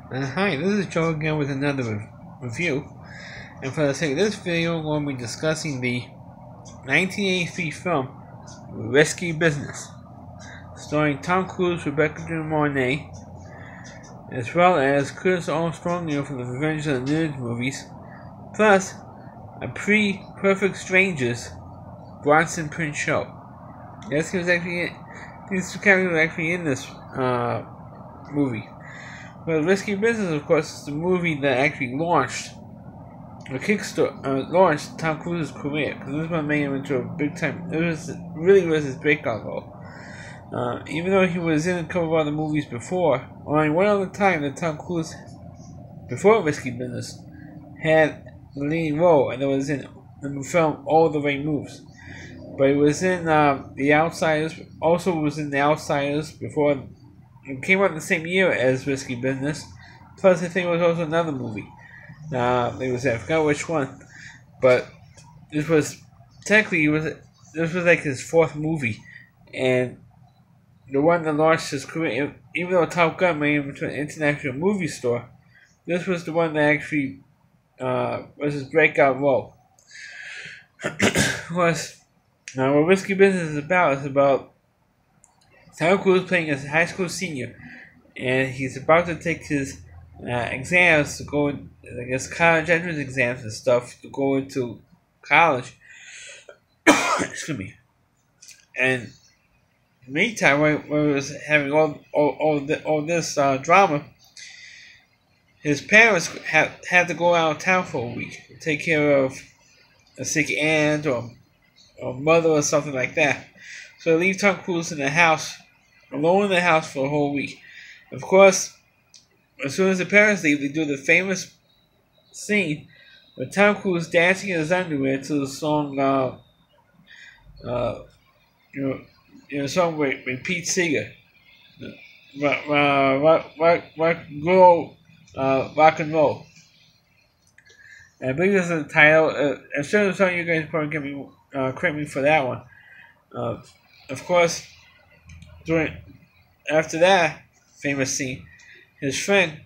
Hi, this is Joe again with another review. And for the sake of this video, we're going to be discussing the 1983 film Risky Business, starring Tom Cruise, Rebecca De Mornay, as well as Chris Armstrong, from the Revenge of the Nerds movies, plus a pre-Perfect Strangers Bronson Prince show. These two characters are actually in this movie. Well, Risky Business, of course, is the movie that actually launched Tom Cruise's career, because this one made him into a big time. It was his breakout role. Even though he was in a couple of other movies before, only one other time that Tom Cruise, before Risky Business, had the leading role, and it was in the film All the Right Moves. But it was in The Outsiders. Also, was in The Outsiders before. It came out the same year as Risky Business. Plus, I think it was also another movie. I forgot which one. But this was like his fourth movie, and the one that launched his career. Even though Top Gun made him into an international movie star, this was the one that actually was his breakout role. What Risky Business is about Tom Cruise playing as a high school senior, and he's about to take his exams to go, college entrance exams and stuff to go into college. Excuse me. And in the meantime, when he was having all this drama, his parents had to go out of town for a week to take care of a sick aunt or mother or something like that. So they leave Tom Cruise in the house, alone in the house for a whole week. Of course, as soon as the parents leave, they do the famous scene with Tom Cruise dancing in his underwear to the song, song with Pete Seeger, rock and roll. And I believe this is the title. I'm sure some of you guys probably credit me for that one. Of course, after that famous scene, his friend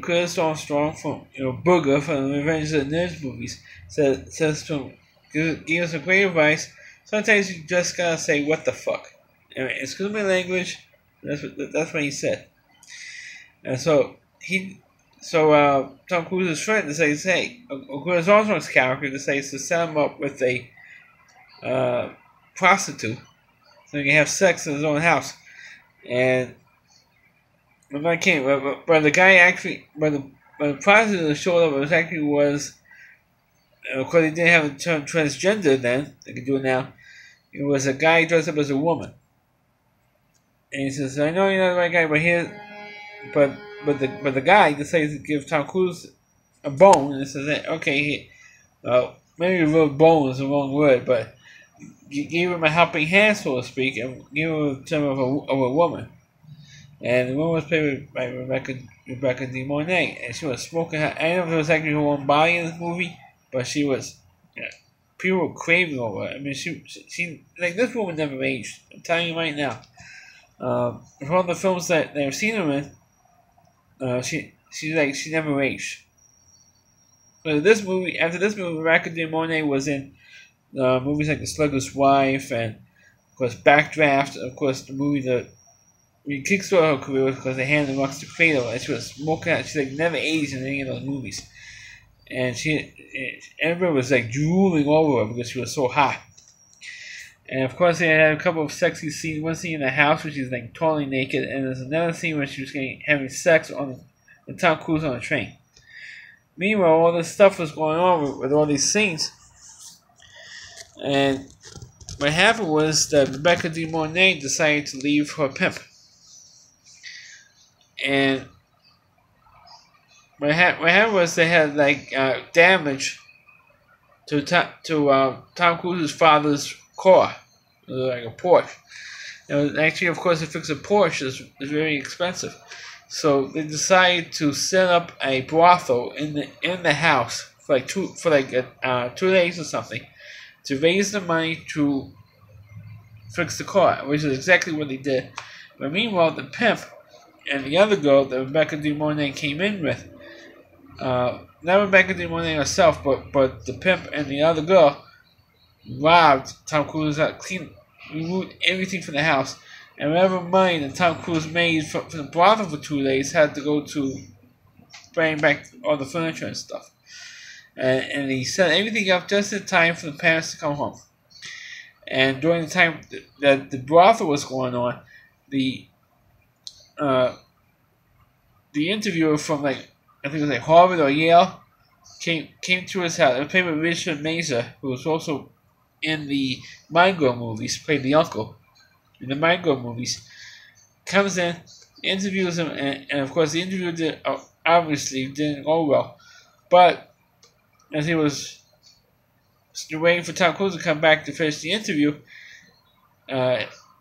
Chris Armstrong from Booger from the Revenge of the Nerds movies says to him, give us some great advice. Sometimes you just gotta say what the fuck. Excuse my language. That's what he said. And so Tom Cruise's friend says, hey, Chris Armstrong's character decides to set him up with a prostitute so he can have sex in his own house. And but the guy actually, but the prostitute that showed up was of course he didn't have the term transgender then. They could do it now. It was a guy dressed up as a woman. And he says, I know you're not the right guy, but the guy decides to give Tom Cruise a bone, and he says, okay, maybe the word bone is the wrong word, but you gave him a helping hand, so to speak, and gave him the term of a woman. And the woman was played by Rebecca De Mornay, and she was smoking her. I don't know if it was actually her own body in this movie, but she was, people were craving over her. I mean, she like, this woman never aged. I'm telling you right now. From all the films that I've seen her in, she never aged. But after this movie, Rebecca De Mornay was in movies like The Slugger's Wife and, of course, Backdraft. Of course, the movie that kickstarted her career was because they handed Rocks to Cradle, and she was smoking out. She never aged in any of those movies, and everybody was drooling over her because she was so hot. And of course, they had a couple of sexy scenes. One scene in the house where she's totally naked, and there's another scene where she was having sex with Tom Cruise on a train. Meanwhile, all this stuff was going on with all these scenes, and what happened was that Rebecca De Mornay decided to leave her pimp. And what happened was they had damage to Tom Cruise's father's car, like a Porsche. And actually, of course, to fix a Porsche is very expensive. So they decided to set up a brothel in the house for 2 days or something to raise the money to fix the car, which is exactly what they did. But meanwhile, the pimp and the other girl that Rebecca De Mornay came in with. Not Rebecca De Mornay herself, but the pimp and the other girl robbed Tom Cruise out, removed everything from the house, and whatever money that Tom Cruise made from the brothel for 2 days had to go to bring back all the furniture and stuff. And he set everything up just in time for the parents to come home. And during the time that the brothel was going on, the interviewer from I think it was Harvard or Yale came to his house. It was played with Richard Mazur, who was also in the Mind Girl movies, played the uncle in the Mind Girl movies. Comes in, interviews him, and of course the interview obviously didn't go well. But as he was waiting for Tom Cruise to come back to finish the interview,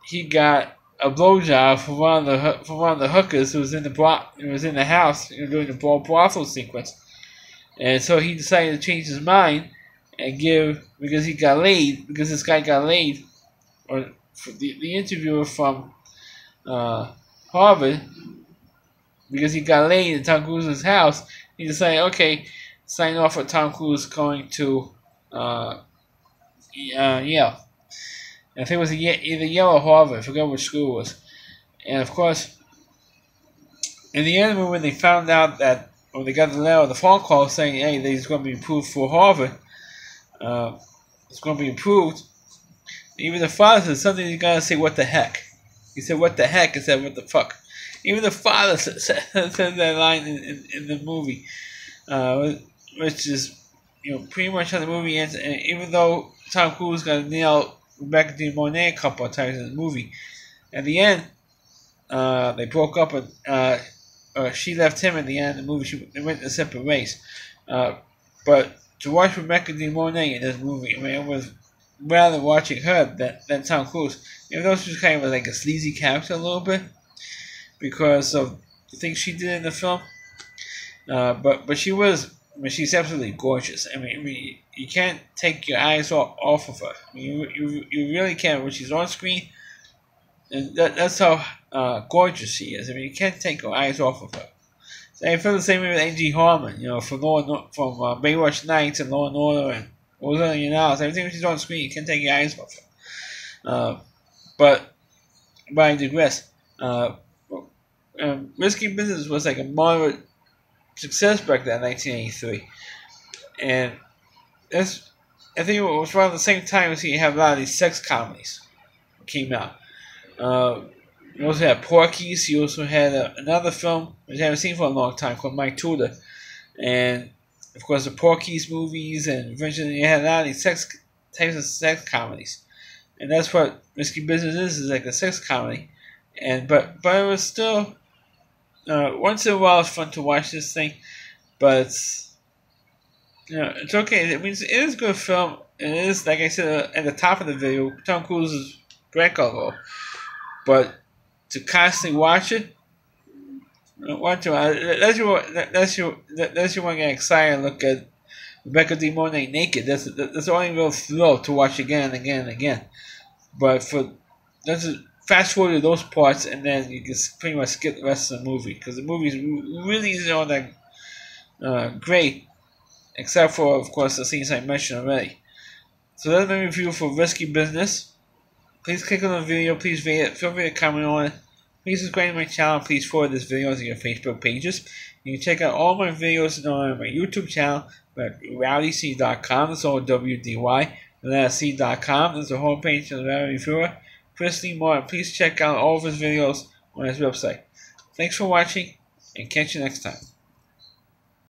he got a blowjob from one of the hookers who was in the house during the brothel sequence, and so he decided to change his mind and because this guy got laid, or the interviewer from Harvard, because he got laid in Tom Cruise's house, he decided, okay, sign off with Tom Cruise going to Yale. I think it was either Yale or Harvard. I forgot which school it was. And of course, in the end, when they found out that, when they got the letter, the phone call saying, hey, he's going to be approved for Harvard, it's going to be approved, even the father said something, you got to say, what the heck? He said, what the heck? Instead, what the fuck? Even the father said that line in the movie, which is, pretty much how the movie ends. And even though Tom Cruise got nailed Rebecca De Mornay a couple of times in the movie, at the end, they broke up, and she left him at the end of the movie. They went their separate ways. But to watch Rebecca De Mornay in this movie, I mean, it was rather watching her than Tom Cruise. Even though she was kind of like a sleazy character a little bit, because of the things she did in the film. But she's absolutely gorgeous. I mean, you can't take your eyes off of her. I mean, you really can't. When she's on screen, and that's how gorgeous she is. I mean, you can't take your eyes off of her. So I feel the same way with Angie Harmon, from Baywatch Nights and Law and Order and Ozone and House. Everything when she's on screen, you can't take your eyes off her. But I digress. Risky Business was like a moderate success back then, 1983, and I think it was around the same time as you have a lot of these sex comedies came out. You also had Porky's. You also had another film which I haven't seen for a long time called Mike Tudor, and of course the Porky's movies, and eventually you had a lot of these types of sex comedies, and that's what Risky Business is like a sex comedy, but it was still. Once in a while, it's fun to watch this thing, but it's okay. I mean, it is a good film. It is, like I said at the top of the video, Tom Cruise's breakout role. But to constantly watch it, unless you want to get excited and look at Rebecca De Mornay naked, that's the only real thrill to watch again and again and again. But fast forward to those parts, and then you can pretty much skip the rest of the movie, because the movie really isn't all that great, except for, of course, the scenes I mentioned already. So that's my review for Risky Business. Please click on the video, please rate it, feel free to comment on it. Please subscribe to my channel, please forward this video to your Facebook pages. You can check out all my videos on my YouTube channel at rowdyc.com, that's all WDY, and that's C.com, there's a homepage of the Rowdy Reviewer. Chris Lee Martin. Please check out all of his videos on his website. Thanks for watching, and catch you next time.